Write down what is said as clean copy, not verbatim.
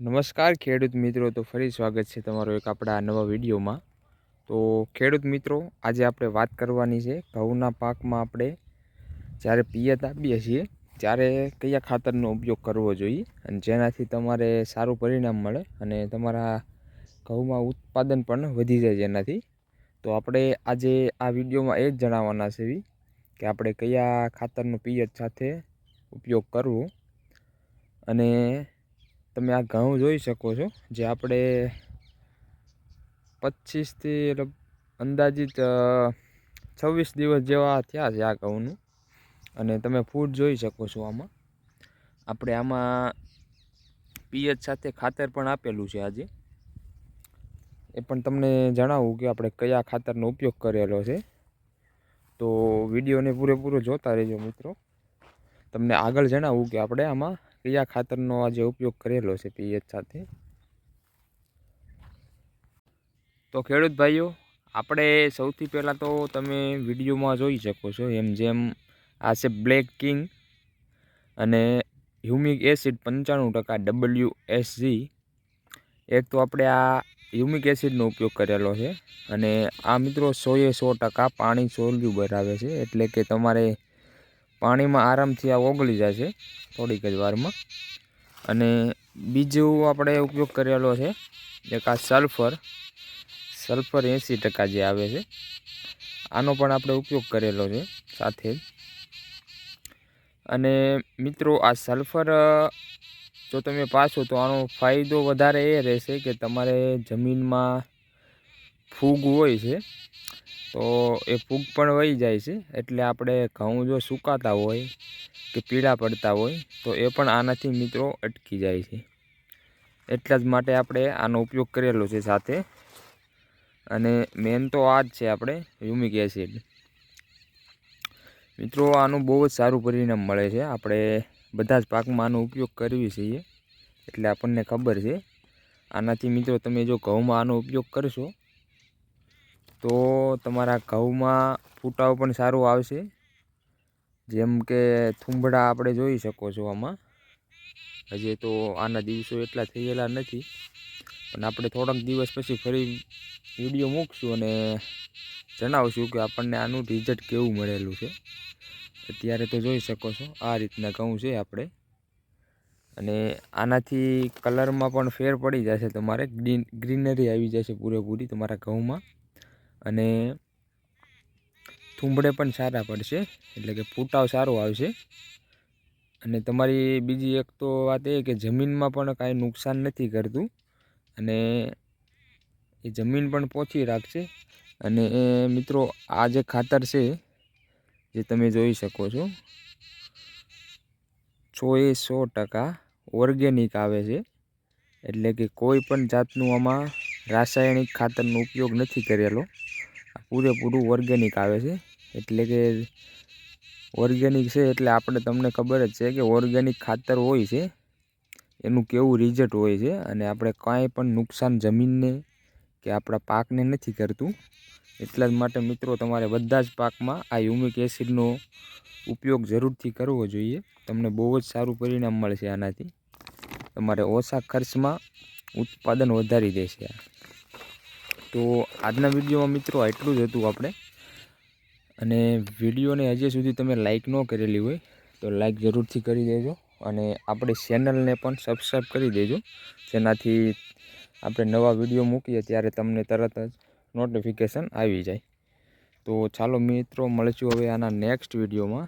નમસ્કાર ખેડૂત મિત્રો, તો ફરી સ્વાગત છે તમારો એક આપણા નવા વિડીયોમાં। તો ખેડૂત મિત્રો, આજે આપણે વાત કરવાની છે ઘઉંના પાકમાં આપણે જ્યારે પિયત આપીએ છીએ ત્યારે કયા ખાતરનો ઉપયોગ કરવો જોઈએ અને જેનાથી તમારે સારું પરિણામ મળે અને તમારા ઘઉંમાં ઉત્પાદન પણ વધી જાય જેનાથી। તો આપણે આજે આ વિડીયોમાં એ જ જણાવવાના છે કે આપણે કયા ખાતરનો પિયત સાથે ઉપયોગ કરવો। અને તમે આ ઘઉં જોઈ શકો છો, જે આપણે 25 થી અંદાજિત 26 દિવસ જેવા થયા છે આ ઘઉંનું। અને તમે ફૂટ જોઈ શકો છો। આપણે આમાં પિયત સાથે ખાતર પણ આપેલું છે। આજે એ પણ તમને જણાવું કે આપણે કયા ખાતરનો ઉપયોગ કરેલો છે। તો વિડીયોને પૂરેપૂરો જોતા રહેજો મિત્રો। તમને આગળ જણાવું કે આપણે આમાં કયા ખાતરનો આજે ઉપયોગ કરેલો છે પિયત સાથે। તો ખેડૂત ભાઈઓ, આપણે સૌથી પહેલાં તો તમે વિડીયોમાં જોઈ શકો છો જેમ આ છે બ્લેક કિંગ અને હ્યુમિક એસિડ 95% WSG। એક તો આપણે આ હ્યુમિક એસિડનો ઉપયોગ કરેલો છે અને આ મિત્રો 100% પાણી સોલ્યુબલ આવે છે, એટલે કે તમારે પાણીમાં આરામથી આ ઓગળી જશે થોડીક જ વારમાં। અને બીજું આપણે ઉપયોગ કરેલો છે એક આ સલ્ફર 80% જે આવે છે, આનો પણ આપણે ઉપયોગ કરેલો છે સાથે। અને મિત્રો આ સલ્ફર જો તમે પાછો તો આનો ફાયદો વધારે એ રહેશે કે તમારે જમીનમાં ફૂગ હોય છે તો એ ફૂગ પણ વહી જાય છે, એટલે આપણે ઘઉં જો સુકાતા હોય કે પીળા પડતા હોય તો એ પણ આનાથી મિત્રો અટકી જાય છે। એટલા જ માટે આપણે આનો ઉપયોગ કરેલો છે સાથે। અને મેન તો આ જ છે આપણે હ્યુમિક એસિડ। મિત્રો આનું બહુ જ સારું પરિણામ મળે છે। આપણે બધા જ પાકમાં આનો ઉપયોગ કરવી છીએ, એટલે આપણને ખબર છે। આનાથી મિત્રો તમે જો ઘઉંમાં આનો ઉપયોગ કરશો તો તમારા ઘઉંમાં ફૂટાવ પણ સારું આવશે। જેમ કે થૂંભડા આપણે જોઈ શકો છો આમાં। હજી તો આના દિવસો એટલા થયેલા નથી, પણ આપણે થોડાક દિવસ પછી ફરી વિડીયો મૂકશું અને જણાવશું કે આપણને આનું રિઝલ્ટ કેવું મળેલું છે। અત્યારે તો જોઈ શકો છો આ રીતના ઘઉં છે આપણે। અને આનાથી કલરમાં પણ ફેર પડી જશે, તમારે ગ્રીનરી આવી જશે પૂરેપૂરી તમારા ઘઉંમાં। અને થૂંભડે પણ સારા પડશે, એટલે કે ફૂટાવ સારો આવશે। અને તમારી બીજી એક તો વાત એ કે જમીનમાં પણ કાંઈ નુકસાન નથી કરતું અને એ જમીન પણ પોચી રાખશે। અને મિત્રો આ જે ખાતર છે જે તમે જોઈ શકો છો 100% ઓર્ગેનિક આવે છે, એટલે કે કોઈ પણ જાતનું આમાં રાસાયણિક ખાતરનો ઉપયોગ નથી કરેલો। પૂરેપૂરું ઓર્ગેનિક આવે છે, એટલે કે ઓર્ગેનિક છે એટલે આપણે તમને ખબર જ છે કે ઓર્ગેનિક ખાતર હોય છે એનું કેવું રિઝલ્ટ હોય છે, અને આપણે કાંઈ પણ નુકસાન જમીનને કે આપણા પાકને નથી કરતું। એટલા જ માટે મિત્રો તમારે બધા જ પાકમાં આ હ્યુમિક એસિડનો ઉપયોગ જરૂરથી કરવો જોઈએ। તમને બહુ જ સારું પરિણામ મળશે આનાથી। તમારે ઓછા ખર્ચમાં ઉત્પાદન વધારી દેશે। તો આજના વિડીયોમાં મિત્રો એટલું જ હતું આપણે। અને વિડીયોને હજી સુધી તમે લાઈક ન કરેલી હોય તો લાઈક જરૂરથી કરી દેજો, અને આપણી ચેનલને પણ સબસ્ક્રાઈબ કરી દેજો, જેનાથી આપણે નવા વિડીયો મૂકીએ ત્યારે તમને તરત જ નોટિફિકેશન આવી જાય। તો ચાલો મિત્રો, મળશું હવે આના નેક્સ્ટ વિડીયોમાં।